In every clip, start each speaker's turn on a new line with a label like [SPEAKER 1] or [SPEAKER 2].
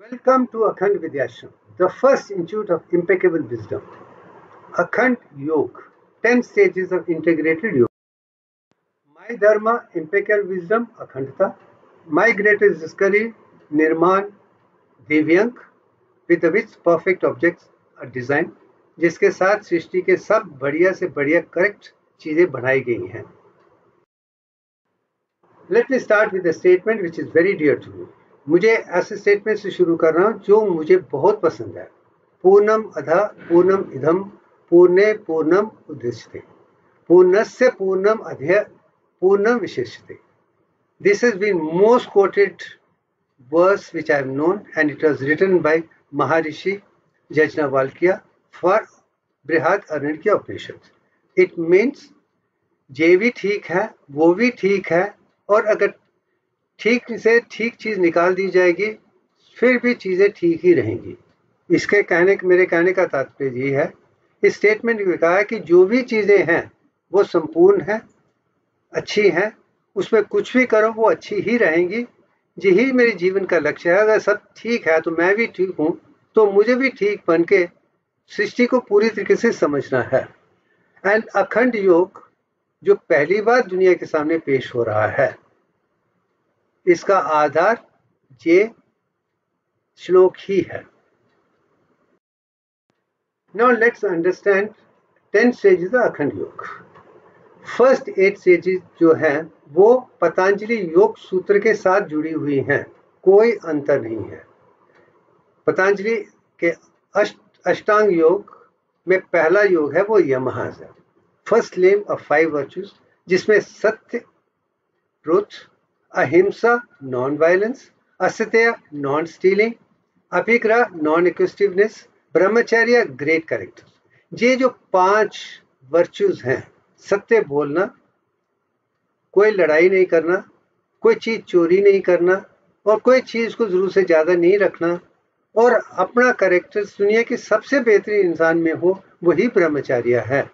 [SPEAKER 1] Welcome to Akhand Vidyashram, the first institute of impeccable wisdom. Akhand Yoga, 10 stages of integrated yoga. My dharma, impeccable wisdom, Akhandta. My greatest discovery, Nirman, Divyank, with which perfect objects are designed, जिसके साथ सृष्टि के सब बढ़िया से बढ़िया correct चीजें बनाई गई हैं. Let me start with a statement which is very dear to me. मुझे ऐसे स्टेटमेंट से शुरू कर रहा हूं जो मुझे बहुत पसंद है. पूर्णम अधा पूर्णम इधम पूर्णे पूर्णम उद्दिश्यते पूर्णस्य पूर्णम अध्यय पूर्णम विशेष्यते. This has been most quoted verse which I have known, and it was written by Maharishi Yajnavalkya for Brihad Aranyakya Upanishad. It means ये भी ठीक है, वो भी ठीक है, और अगर ठीक से ठीक चीज निकाल दी जाएगी फिर भी चीजें ठीक ही रहेंगी. मेरे कहने का तात्पर्य ये है, इस स्टेटमेंट में कहा है कि जो भी चीजें हैं वो संपूर्ण है, अच्छी हैं, उसमें कुछ भी करो वो अच्छी ही रहेंगी. यही मेरे जीवन का लक्ष्य है. अगर सब ठीक है तो मैं भी ठीक हूं, तो मुझे भी ठीक बन के सृष्टि को पूरी तरीके से समझना है. एंड अखंड योग जो पहली बार दुनिया के सामने पेश हो रहा है, इसका आधार ये श्लोक ही है. Now let's understand 10 stages of अखंड योग. फर्स्ट 8 स्टेजेस जो हैं वो पतंजलि योग सूत्र के साथ जुड़ी हुई हैं, कोई अंतर नहीं है. पतंजलि के अष्टांग योग में पहला योग है वो यमहास है. फर्स्ट नेम ऑफ 5 वर्चूज, जिसमें सत्य ट्रुथ, अहिंसा नॉन वायलेंस, असत्य नॉन स्टीलिंग, अभिग्रह नॉन एक्विजिटिवनेस, ब्रह्मचर्य ग्रेट कैरेक्टर. ये जो 5 वर्चूज हैं, सत्य बोलना, कोई लड़ाई नहीं करना, कोई चीज चोरी नहीं करना, और कोई चीज को जरूरत से ज्यादा नहीं रखना, और अपना कैरेक्टर दुनिया के सबसे बेहतरीन इंसान में हो, वही ब्रह्मचर्य है.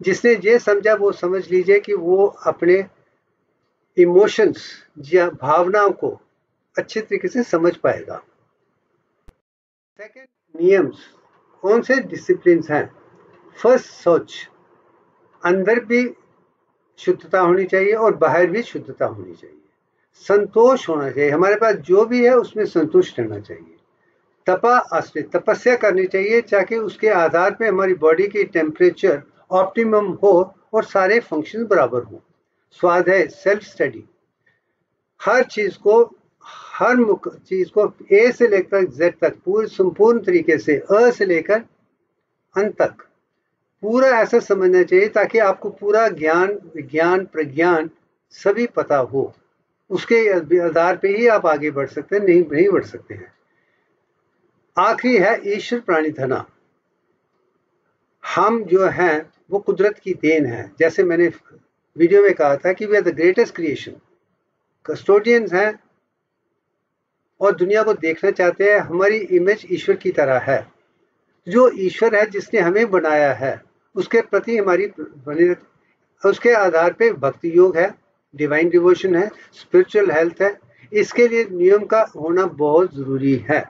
[SPEAKER 1] जिसने ये समझा वो समझ लीजिए कि वो अपने इमोशंस या भावनाओं को अच्छे तरीके से समझ पाएगा. सेकंड, नियम्स. कौन से डिसिप्लिन हैं? फर्स्ट, सोच. अंदर भी शुद्धता होनी चाहिए और बाहर भी शुद्धता होनी चाहिए. संतोष होना चाहिए, हमारे पास जो भी है उसमें संतुष्ट रहना चाहिए. तपा आश्रित, तपस्या करनी चाहिए ताकि उसके आधार पे हमारी बॉडी की टेम्परेचर ऑप्टिमम हो और सारे फंक्शन बराबर हो. स्वाध्याय, सेल्फ स्टडी. हर चीज को ए से लेकर जेड तक पूरी संपूर्ण तरीके से, अ से लेकर अंत तक पूरा ऐसा समझना चाहिए ताकि आपको पूरा ज्ञान, विज्ञान, प्रज्ञान सभी पता हो. उसके आधार पे ही आप आगे बढ़ सकते हैं, नहीं बढ़ सकते हैं. आखिरी है ईश्वर प्राणी धना. हम जो हैं वो कुदरत की देन है. जैसे मैंने वीडियो में कहा था कि we are the greatest creation, custodians हैं और दुनिया को देखना चाहते हैं. हमारी इमेज ईश्वर की तरह है. जो ईश्वर है जिसने हमें बनाया है उसके प्रति हमारी बनी, उसके आधार पे भक्ति योग है, डिवाइन डिवोशन है, स्पिरिचुअल हेल्थ है. इसके लिए नियम का होना बहुत जरूरी है.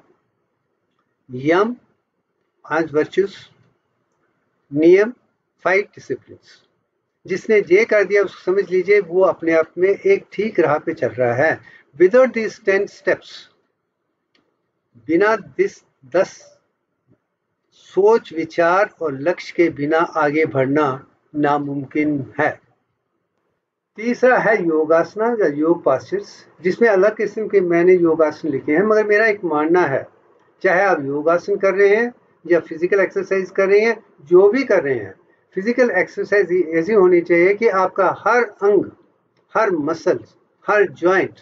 [SPEAKER 1] यम 5 वर्चूज, नियम 5 डिसिप्लिन्स. जिसने ये कर दिया उसको समझ लीजिए वो अपने आप में एक ठीक राह पे चल रहा है. विदाउट दिस 10 स्टेप्स, बिना 10 सोच विचार और लक्ष्य के बिना आगे बढ़ना नामुमकिन है. तीसरा है योगासना या योग पास्चर्स, जिसमें अलग किस्म के मैंने योगासन लिखे हैं. मगर मेरा एक मानना है, चाहे आप योगासन कर रहे हैं या फिजिकल एक्सरसाइज कर रहे हैं, जो भी कर रहे हैं, फिजिकल एक्सरसाइज ऐसी होनी चाहिए कि आपका हर अंग, हर मसल, हर जॉइंट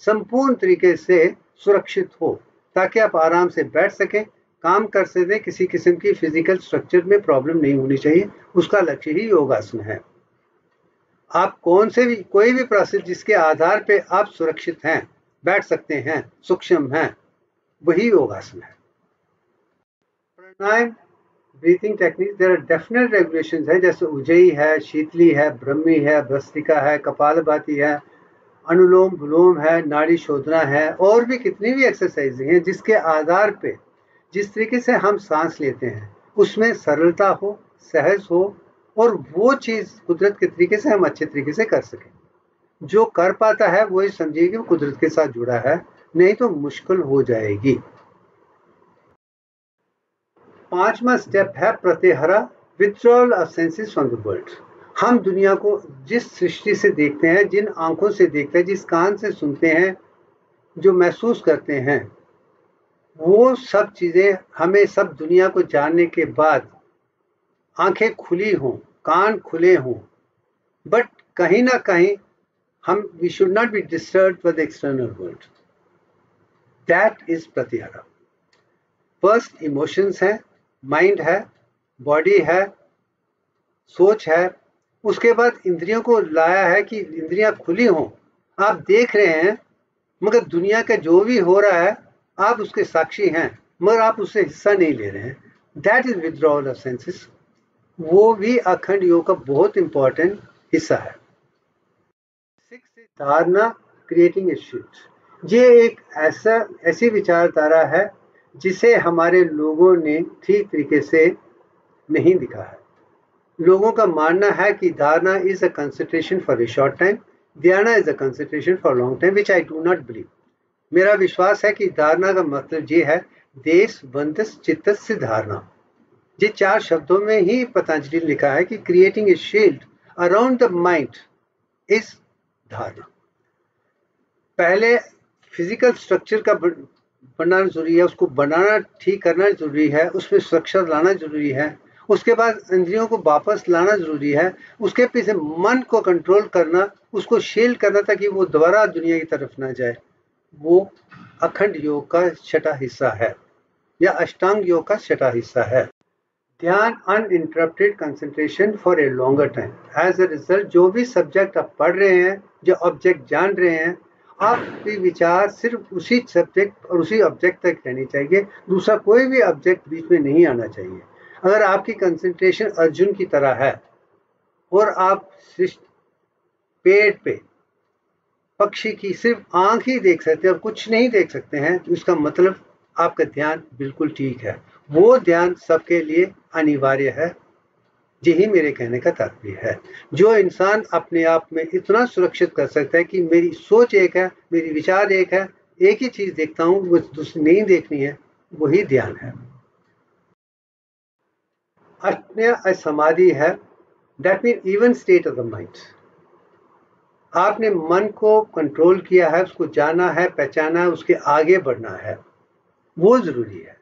[SPEAKER 1] संपूर्ण तरीके से सुरक्षित हो, ताकि आप आराम से बैठ सकें, काम कर सकें. किसी किस्म की फिजिकल स्ट्रक्चर में प्रॉब्लम नहीं होनी चाहिए. उसका लक्ष्य ही योगासन है. आप कोई भी प्रोसेस जिसके आधार पे आप सुरक्षित हैं, बैठ सकते हैं, सूक्ष्म हैं, वही योगासन है. Pranayama, breathing technique, there are definite regulations है, जैसे उज्जयी है, शीतली है, ब्रह्मी है, भस्त्रिका है, कपालभाति है, अनुलोम विलोम है, नाड़ी शोधना है, और भी कितनी भी एक्सरसाइज हैं जिसके आधार पे जिस तरीके से हम सांस लेते हैं उसमें सरलता हो, सहज हो, और वो चीज कुदरत के तरीके से हम अच्छे तरीके से कर सकें। जो कर पाता है वो ही समझिए कि वो कुदरत के साथ जुड़ा है, नहीं तो मुश्किल हो जाएगी। 5वां स्टेप है pratyahara, withdrawal of senses from the world. हम दुनिया को जिस सृष्टि से देखते हैं, जिन आंखों से देखते हैं, जिस कान से सुनते हैं, जो महसूस करते हैं, वो सब चीजें हमें सब दुनिया को जानने के बाद आंखें खुली हों, कान खुले हों, बट कहीं ना कहीं हम we should not be disturbed with external world. That is pratyahara. First emotions है, माइंड है, बॉडी है, सोच है, उसके बाद इंद्रियों को लाया है कि इंद्रियां खुली हों। आप देख रहे हैं मगर दुनिया का जो भी हो रहा है आप उसके साक्षी हैं, मगर आप उससे हिस्सा नहीं ले रहे हैं। That is withdrawal of senses. वो भी अखंड योग का बहुत इंपॉर्टेंट हिस्सा है। 6 धारणा, क्रिएटिंग ए शिफ्ट। ये एक ऐसी विचारधारा है जिसे हमारे लोगों ने ठीक तरीके से नहीं दिखा है। लोगों का मानना है कि dharana is a concentration for a short time, dhyana is a concentration for long time, which I do not believe. मेरा विश्वास है कि धारणा का मतलब ये है देश बंधस चित्तस्य धारणा। ये 4 शब्दों में ही पतंजलि ने लिखा है कि creating a shield around the mind is धारणा। पहले फिजिकल स्ट्रक्चर का बनाना जरूरी है, उसको बनाना ठीक करना जरूरी है, उसमें स्ट्रक्चर लाना जरूरी है, उसके बाद इंद्रियों को वापस लाना जरूरी है, उसके पीछे मन को कंट्रोल करना, उसको शील्ड करना ताकि वो दोबारा दुनिया की तरफ ना जाए। वो अखंड योग का छठा हिस्सा है या अष्टांग योग का छठा हिस्सा है। ध्यान, uninterrupted concentration for a longer time. As a result जो भी सब्जेक्ट आप पढ़ रहे हैं, जो ऑब्जेक्ट जान रहे हैं, आपके विचार सिर्फ उसी सब्जेक्ट और उसी ऑब्जेक्ट तक रहनी चाहिए, दूसरा कोई भी ऑब्जेक्ट बीच में नहीं आना चाहिए। अगर आपकी कंसंट्रेशन अर्जुन की तरह है और आप पेड़ पे पक्षी की सिर्फ आंख ही देख सकते हैं और कुछ नहीं देख सकते हैं, तो इसका मतलब आपका ध्यान बिल्कुल ठीक है। वो ध्यान सबके लिए अनिवार्य है। यही मेरे कहने का तात्पर्य है। जो इंसान अपने आप में इतना सुरक्षित कर सकता है कि मेरी सोच एक है, मेरी विचार एक है, एक ही चीज देखता हूं, वो दूसरी नहीं देखनी है, वही ध्यान है। अष्टम्य समाधि है, that mean even state of the mind. आपने मन को कंट्रोल किया है, उसको जाना है, पहचाना है, उसके आगे बढ़ना है, वो जरूरी है।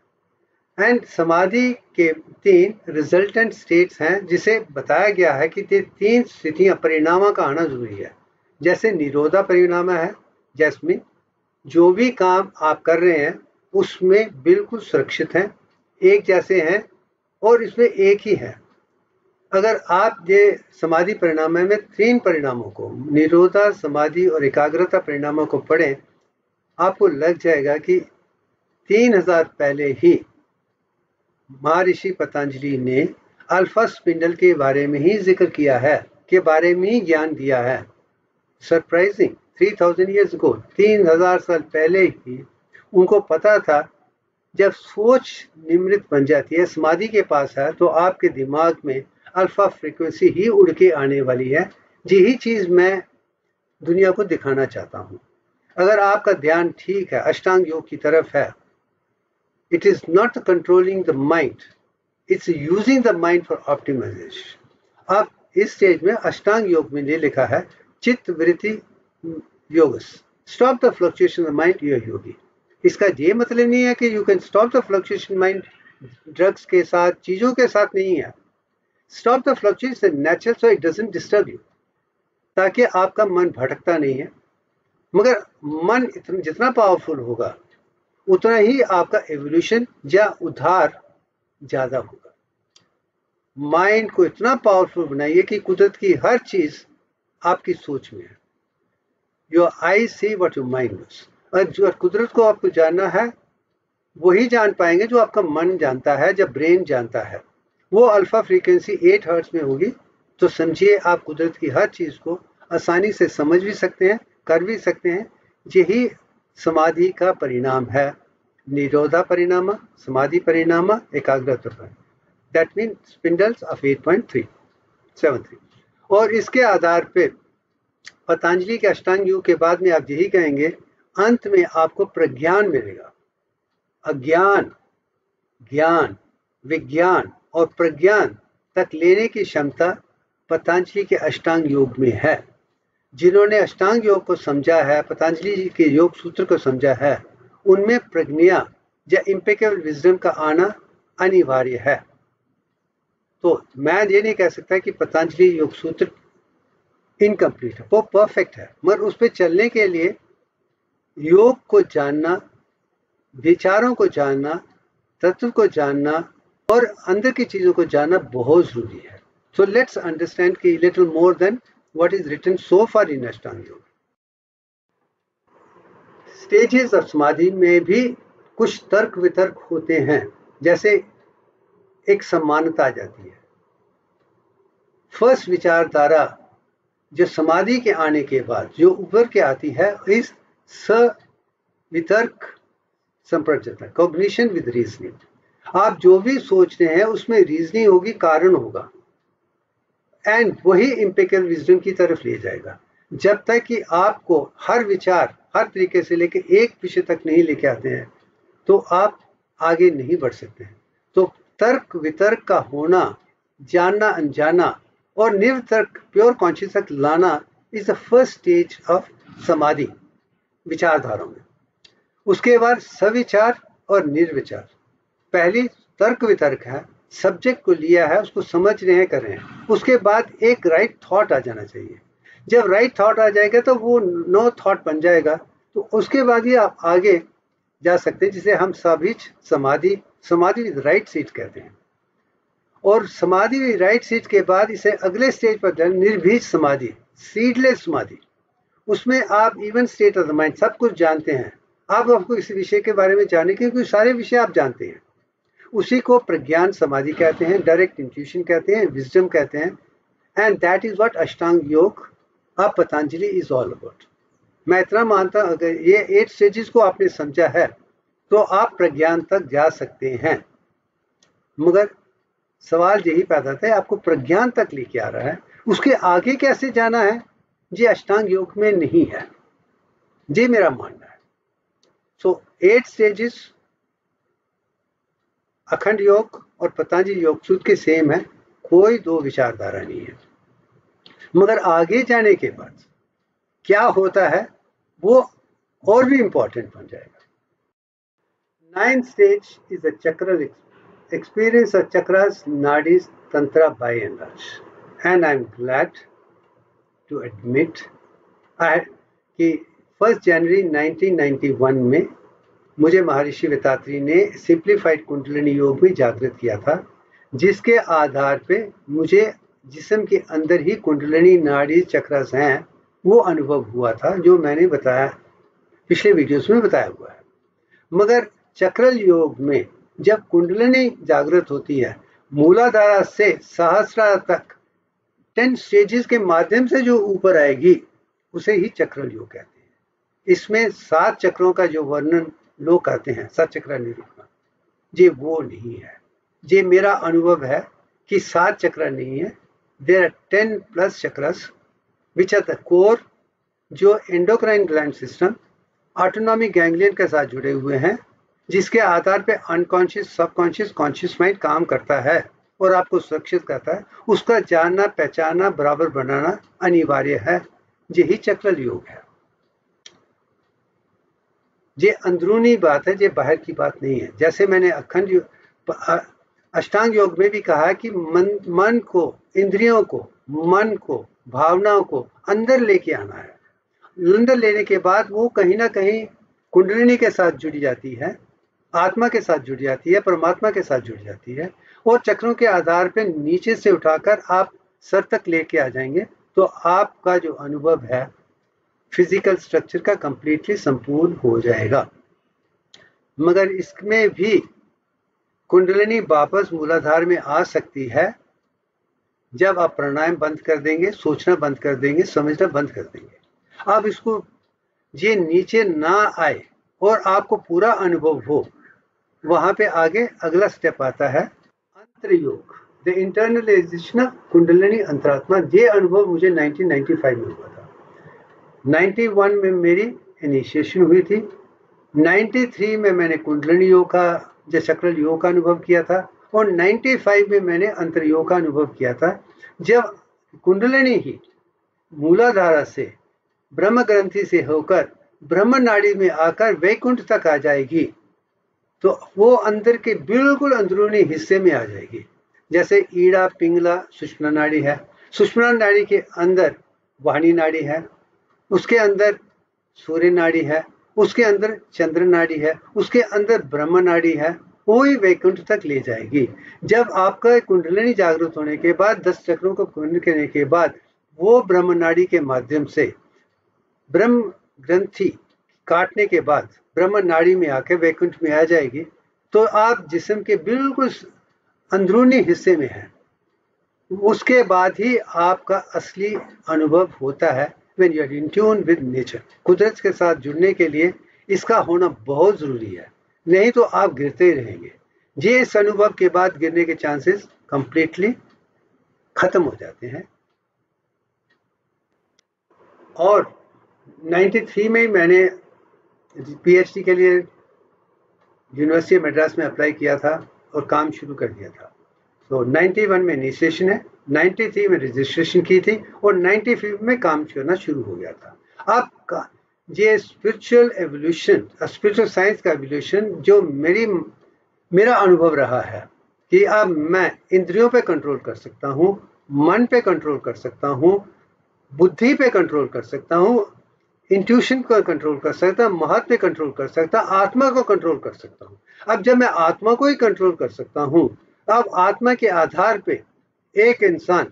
[SPEAKER 1] एंड समाधि के 3 रिजल्टेंट स्टेट्स हैं जिसे बताया गया है कि 3 स्थितियां परिणाम का आना जरूरी है। जैसे निरोधा परिणाम है, जैसमिन जो भी काम आप कर रहे हैं उसमें बिल्कुल सुरक्षित हैं, एक जैसे हैं और इसमें एक ही है। अगर आप ये समाधि परिणाम में 3 परिणामों को, निरोधा, समाधि और एकाग्रता परिणामों को पढ़ें, आपको लग जाएगा कि 3000 पहले ही महर्षि पतंजलि ने अल्फा स्पिंडल के बारे में ही जिक्र किया है, के बारे में ही ज्ञान दिया है। सरप्राइजिंग, 3000 ईयर्स अगो, 3000 साल पहले ही उनको पता था जब सोच निमृत बन जाती है, समाधि के पास है, तो आपके दिमाग में अल्फा फ्रीक्वेंसी ही उड़ के आने वाली है। यही चीज मैं दुनिया को दिखाना चाहता हूं। अगर आपका ध्यान ठीक है, अष्टांग योग की तरफ है, it is not controlling the mind, it's using the mind for optimization। अब इस स्टेज में अष्टांग योग में ये लिखा है चित्त वृत्ति योगस, stop the fluctuation of mind, you are yogi. इसका ये मतलब नहीं है कि you can stop the fluctuation mind drugs के साथ, चीजों के साथ नहीं है। Stop the fluctuation natural so it doesn't disturb you, ताकि आपका मन भटकता नहीं है। मगर मन जितना पावरफुल होगा उतना ही आपका एवोल्यूशन या उद्धार ज्यादा होगा। माइंड को इतना पावरफुल बनाइए कि कुदरत की हर चीज आपकी सोच में है। Your eye see what your mind knows. और जो कुदरत को आपको जानना है वही जान पाएंगे जो आपका मन जानता है, जब ब्रेन जानता है। वो अल्फा फ्रीक्वेंसी 8 हर्ट्ज में होगी, तो समझिए आप कुदरत की हर चीज को आसानी से समझ भी सकते हैं, कर भी सकते हैं। यही समाधि का परिणाम है, निरोधा परिणाम, समाधि परिणाम, एकाग्रता। That mean spindles of 8.373। और इसके आधार पे पतंजलि के अष्टांग योग के बाद में आप यही कहेंगे, अंत में आपको प्रज्ञान मिलेगा। अज्ञान, ज्ञान, विज्ञान और प्रज्ञान तक लेने की क्षमता पतंजलि के अष्टांग योग में है। जिन्होंने अष्टांग योग को समझा है, पतंजलि जी के योग सूत्र को समझा है, उनमें प्रज्ञा या इम्पेकेबल विजडम का आना अनिवार्य है। तो मैं ये नहीं कह सकता कि पतंजलि योग सूत्र इनकम्प्लीट है, वो परफेक्ट है, मगर उस पर चलने के लिए योग को जानना, विचारों को जानना, तत्व को जानना और अंदर की चीजों को जानना बहुत जरूरी है। सो लेट्स अंडरस्टैंड कि little more than what is written so far in Ashtanga yoga. Stages of समाधि में भी कुछ तर्क वितर्क होते हैं, जैसे एक समानता आ जाती है। फर्स्ट विचारधारा जो समाधि के आने के बाद जो उभर के आती है, इस वितर्क संप्रज्ञता, कॉग्निशन विद रीजनिंग। आप जो भी सोच रहे हैं उसमें रीजनिंग होगी, कारण होगा, एंड वही इम्पेकेबल विजडम की तरफ ले जाएगा। जब तक कि आपको हर विचार हर तरीके से लेके एक विषय तक नहीं लेके आते हैं तो आप आगे नहीं बढ़ सकते हैं। तो तर्क वितर्क का होना, जानना अनजाना और निर्तर्क प्योर कॉन्शियस तक लाना is the first stage of समाधि विचारधाराओं में। उसके बाद सविचार और निर्विचार। पहली तर्क वितर्क है, सब्जेक्ट को लिया है, उसको समझ रहे हैं, कर रहे हैं। उसके बाद एक राइट थॉट आ जाना चाहिए। जब राइट थॉट आ जाएगा तो वो नो थॉट बन जाएगा, तो उसके बाद ही आप आगे जा सकते हैं, जिसे हम सविच समाधि, समाधि विद राइट सीट कहते हैं। और समाधि विद राइट सीट के बाद इसे अगले स्टेज पर निर्भीज समाधि, सीडलेस समाधि। उसमें आप even state of the mind सब कुछ जानते हैं। आपको इस विषय के बारे में जानने के क्योंकि सारे विषय आप जानते हैं। उसी को प्रज्ञान समाधि कहते हैं, डायरेक्ट इंट्यूशन कहते हैं, विजडम कहते हैं, एंड दैट इज व्हाट अष्टांग योग of Patanjali is all about. मैं इतना मानता हूं, अगर ये 8 स्टेजेस को आपने समझा है तो आप प्रज्ञान तक जा सकते हैं। मगर सवाल यही पैदा होता है, आपको प्रज्ञान तक लेके आ रहा है, उसके आगे कैसे जाना है, ये अष्टांग योग में नहीं है, ये मेरा मानना है। सो 8 स्टेजेस अखंड योग और पतंजलि योग सूत्र के सेम है, कोई दो विचारधारा नहीं है। मगर आगे जाने के बाद क्या होता है वो और भी इंपॉर्टेंट बन जाएगा। 9th स्टेज इज अ चक्रल experience of chakras, nadis, tantra by and large, and I'm glad to admit कि 1 जनवरी 1991 में मुझे महर्षि वेतात्री ने सिंप्लीफाइड कुंडलिनी योग में जागृत किया था, जिसके आधार पे मुझे जिस्म के अंदर ही कुंडलिनी नाड़ी चक्रस हैं वो अनुभव हुआ था, जो मैंने बताया पिछले वीडियोस में बताया हुआ है। मगर चक्रल योग में जब कुंडलिनी जागृत होती है, मूलाधारा से सहस्रार तक 10 स्टेजेस के माध्यम से जो ऊपर आएगी उसे ही चक्रल योग कहते हैं। इसमें 7 चक्रों का जो वर्णन लोग करते हैं, 7 चक्र निरूपण, ये वो नहीं है। ये मेरा अनुभव है कि 7 चक्र नहीं है, there are 10 plus chakras which are the core, जो endocrine gland system, autonomic ganglion के साथ जुड़े हुए हैं, जिसके आधार पे अनकॉन्शियस, सबकॉन्शियस, कॉन्शियस माइंड काम करता है और आपको सुरक्षित करता है। उसका जानना, पहचानना, बराबर बनाना अनिवार्य है। यही चक्रल योग है। ये अंदरूनी बात है, ये बाहर की बात नहीं है। जैसे मैंने अष्टांग योग में भी कहा कि मन को, इंद्रियों को, मन को, भावनाओं को अंदर लेके आना है। अंदर लेने के बाद वो कहीं ना कहीं कुंडलिनी के साथ जुड़ी जाती है, आत्मा के साथ जुड़ जाती है, परमात्मा के साथ जुड़ जाती है, और चक्रों के आधार पर नीचे से उठाकर आप सर तक लेके आ जाएंगे, तो आपका जो अनुभव है फिजिकल स्ट्रक्चर का कंप्लीटली संपूर्ण हो जाएगा। मगर इसमें भी कुंडलिनी वापस मूलाधार में आ सकती है जब आप प्राणायाम बंद कर देंगे, सोचना बंद कर देंगे, समझना बंद कर देंगे। अब इसको ये नीचे ना आए और आपको पूरा अनुभव हो, वहां पे आगे अगला स्टेप आता है अंतरयोग, द इंटरनलाइजेशन कुंडलिनी अंतरात्मा। ये अनुभव मुझे 1995 में हुआ था। 91 में मेरी इनिशिएशन हुई थी। 93 में मैंने कुंडलिनी योग का, चक्र योग का अनुभव किया था, और 95 में मैंने अंतरयोग का अनुभव किया था, जब कुंडलिनी ही मूलाधारा से, ब्रह्म ग्रंथि से होकर ब्रह्म नाड़ी में आकर वैकुंठ तक आ जाएगी, तो वो अंदर के बिल्कुल अंदरूनी हिस्से में आ जाएगी। जैसे ईड़ा पिंगला सुषुम्ना नाड़ी है, सुषुम्ना नाड़ी के अंदर वाणी नाड़ी है, उसके अंदर सूर्य नाड़ी है, उसके अंदर चंद्र नाड़ी है, उसके अंदर ब्रह्म नाड़ी है, वो ही वैकुंठ तक ले जाएगी। जब आपका कुंडलिनी जागृत होने के बाद, 10 चक्रों को पूर्ण करने के बाद, वो ब्रह्म नाड़ी के माध्यम से ब्रह्म ग्रंथि काटने के बाद ब्रह्म नाड़ी में आके वैकुंठ में आ जाएगी, तो आप जिस्म के बिल्कुल अंदरूनी हिस्से में हैं। उसके बाद ही आपका असली अनुभव होता है when you are in tune with nature। कुदरत के साथ जुड़ने के लिए इसका होना बहुत जरूरी है, नहीं तो आप गिरते ही रहेंगे। ये इस अनुभव के बाद गिरने के चांसेस कंप्लीटली खत्म हो जाते हैं। और 93 में मैंने पीएचडी के लिए यूनिवर्सिटी मद्रास में अप्लाई किया था और काम शुरू कर दिया था। तो 91 में इनिशिएशन है, 93 में रजिस्ट्रेशन की थी, और 95 में काम करना शुरू हो गया था। अब ये स्पिरिचुअल एवोल्यूशन, स्पिरिचुअल साइंस का एवोल्यूशन जो मेरा अनुभव रहा है कि अब मैं इंद्रियों पे कंट्रोल कर सकता हूँ, मन पे कंट्रोल कर सकता हूँ, बुद्धि पे कंट्रोल कर सकता हूँ, इंट्यूशन को कंट्रोल कर सकता, महत्व पे कंट्रोल कर सकता, आत्मा को कंट्रोल कर सकता हूँ। अब जब मैं आत्मा को ही कंट्रोल कर सकता हूँ, अब आत्मा के आधार पे एक इंसान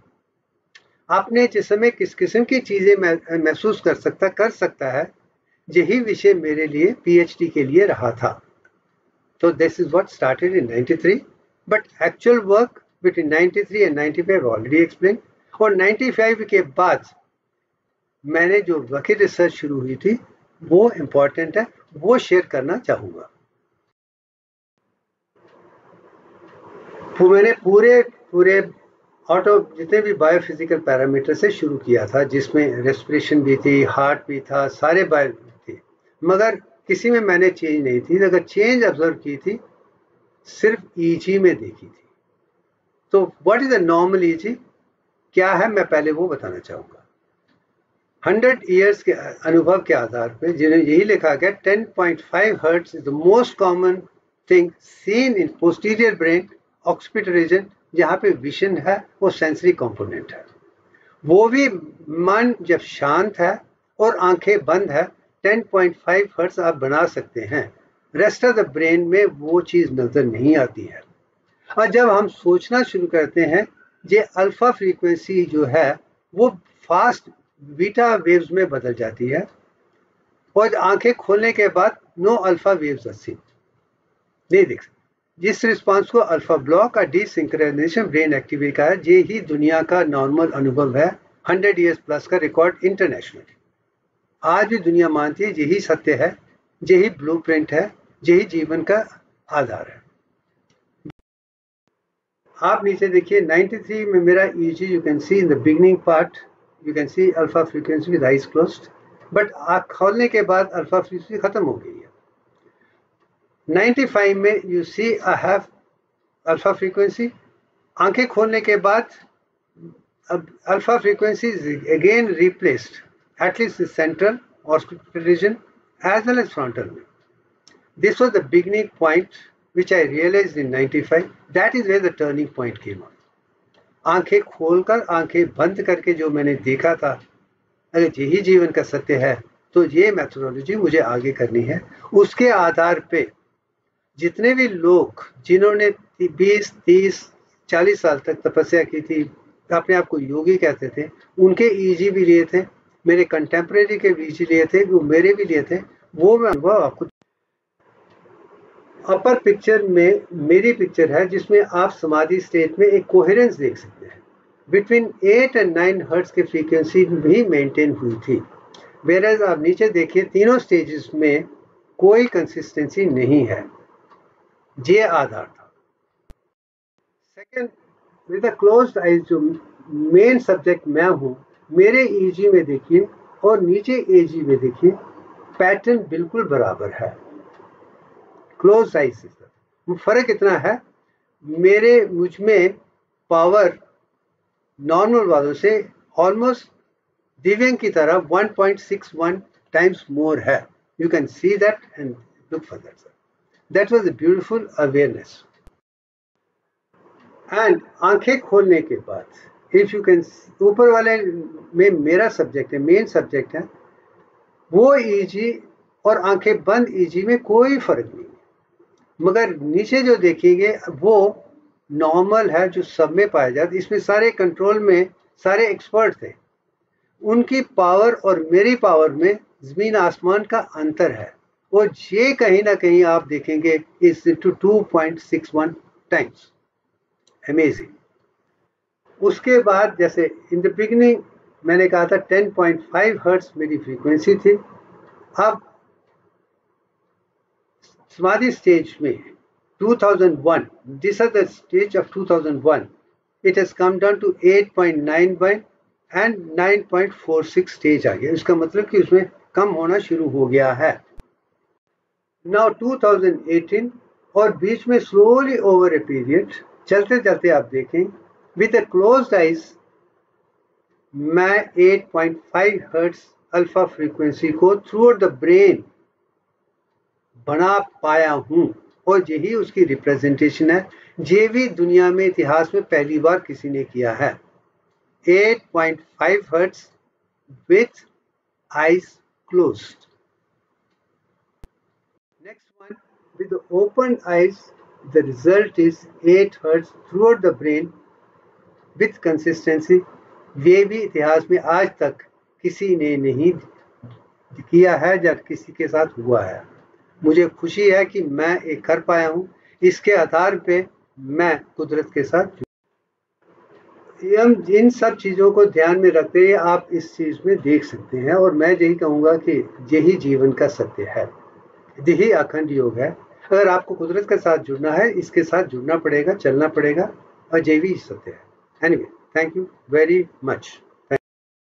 [SPEAKER 1] अपने जिस्म में किस किस्म की चीजें महसूस कर सकता है। यही विषय मेरे लिए पीएचडी के लिए रहा था। तो this is what started in 93, but actual work between 93 and 95 already explain. और 95 के बाद मैंने जो वकील रिसर्च शुरू हुई थी वो इम्पोर्टेंट है, वो शेयर करना चाहूंगा। मैंने पूरे ऑटो जितने भी बायोफिजिकल पैरामीटर से शुरू किया था, जिसमें रेस्पिरेशन भी थी, हार्ट भी था, सारे बायो थे, मगर किसी में मैंने चेंज नहीं थी। अगर चेंज ऑब्जर्व की थी सिर्फ ईजी में देखी थी। तो what is the normal easy क्या है, मैं पहले वो बताना चाहूंगा। 100 ईयर्स के अनुभव के आधार पर जिन्हें यही लिखा गया 10.5 hertz is the most common thing seen in posterior brain occipital region, जहाँ पे विजन है वो सेंसरी कंपोनेंट है। वो भी मन जब शांत है और आंखें बंद है 10.5 हर्ट्ज आप बना सकते हैं। रेस्ट ऑफ द ब्रेन में वो चीज नजर नहीं आती है। और जब हम सोचना शुरू करते हैं, ये अल्फा फ्रीक्वेंसी जो है वो फास्ट बीटा वेव्स में बदल जाती है, और आंखें खोलने के बाद नो अल्फा वेव्स नहीं देख सकते। जिस रिस्पांस को अल्फा ब्लॉक का डिसिंक्रोनाइजेशन ब्रेन एक्टिविटी का है, ये ही दुनिया का नॉर्मल अनुभव है। 100 ईयर्स प्लस का रिकॉर्ड इंटरनेशनल आज भी दुनिया मानती है, यही सत्य है, यही ब्लूप्रिंट है, यही जीवन का आधार है। आप नीचे देखिए 93 में मेरा EEG, you can see in the beginning part, you can see alpha frequency with eyes closed, but आँख खोलने के बाद अल्फा फ्रीक्वेंसी खत्म हो गई है। 95 में you see I have alpha frequency, आंखें खोलने के बाद अब alpha frequency is again replaced at least central occipital region as well as frontal में। This was the beginning point which I realized in 95. That is where the turning point came out. आंखें खोलकर आंखें बंद करके जो मैंने देखा था, अगर यही जीवन का सत्य है तो ये मेथोडोलॉजी मुझे आगे करनी है। उसके आधार पे जितने भी लोग जिन्होंने 20, 30, 40 साल तक तपस्या की थी, अपने आप को योगी कहते थे, उनके ईजी भी लिए थे, मेरे कंटेम्प्रेरी के भी ईजी लिए थे, वो मेरे भी लिए थे, वो मैं अनुभव आपको। अपर पिक्चर में मेरी पिक्चर है जिसमें आप समाधि स्टेट में एक कोहेरेंस देख सकते हैं। बिटवीन 8 and 9 हर्ट्ज की फ्रीक्वेंसी भी मेंटेन हुई थी। वेरएज आप नीचे देखिए तीनों स्टेजेस में कोई कंसिस्टेंसी नहीं है, जे आधार था। Second, with the closed eyes जो मेन सब्जेक्ट मैं हूं, मेरे ईजी में देखिए और नीचे एजी में देखिए पैटर्न बिल्कुल बराबर है। क्लोज आइज से फर्क इतना है, मुझ में पावर नॉर्मल वालों से ऑलमोस्ट दिव्यांग की तरह 1.61 टाइम्स मोर है। You can see that and look for that. That was a beautiful awareness. And आंखें खोलने के बाद इफ यू कैन, ऊपर वाले में मेरा सब्जेक्ट है, मेन सब्जेक्ट है, वो ईजी और आंखें बंद ईजी में कोई फर्क नहीं, मगर नीचे जो देखेंगे वो नॉर्मल है जो सब में पाया जाता। इसमें सारे कंट्रोल में सारे एक्सपर्ट थे, उनकी पावर और मेरी पावर में जमीन आसमान का अंतर है। वो ये कहीं ना कहीं आप देखेंगे इज टू 2.61 टाइम्स। अमेजिंग। उसके बाद जैसे इन द बिगिनिंग मैंने कहा था 10.5 हर्ट्ज मेरी फ्रीक्वेंसी थी, अब समाधि स्टेज में 2001, this is the stage of 2001, it has come down to 8.91 and 9.46 stage आ गया। इसका मतलब कि उसमें कम होना शुरू हो गया है। नाउ 2018 और बीच में स्लोली ओवर ए पीरियड चलते चलते आप देखें विद द क्लोज्ड आइज मैं 8.5 हर्ट्ज अल्फा फ्रीक्वेंसी को थ्रू आउट द ब्रेन बना पाया हूं, और यही उसकी रिप्रेजेंटेशन है। ये भी दुनिया में इतिहास में पहली बार किसी ने किया है। 8.5 hertz with eyes closed. Next one with open eyes, the result is 8 hertz through out the brain with consistency. ये भी इतिहास में आज तक किसी ने नहीं किया है या किसी के साथ हुआ है। मुझे खुशी है कि मैं एक कर पाया हूं। इसके आधार पे मैं कुदरत के साथ, हम इन सब चीज़ों को ध्यान में रखते हुए आप इस चीज़ में देख सकते हैं, और मैं यही कहूँगा कि यही जीवन का सत्य है, यही अखंड योग है। अगर आपको कुदरत के साथ जुड़ना है, इसके साथ जुड़ना पड़ेगा, चलना पड़ेगा, और यही सत्य है। Anyway, thank you very much.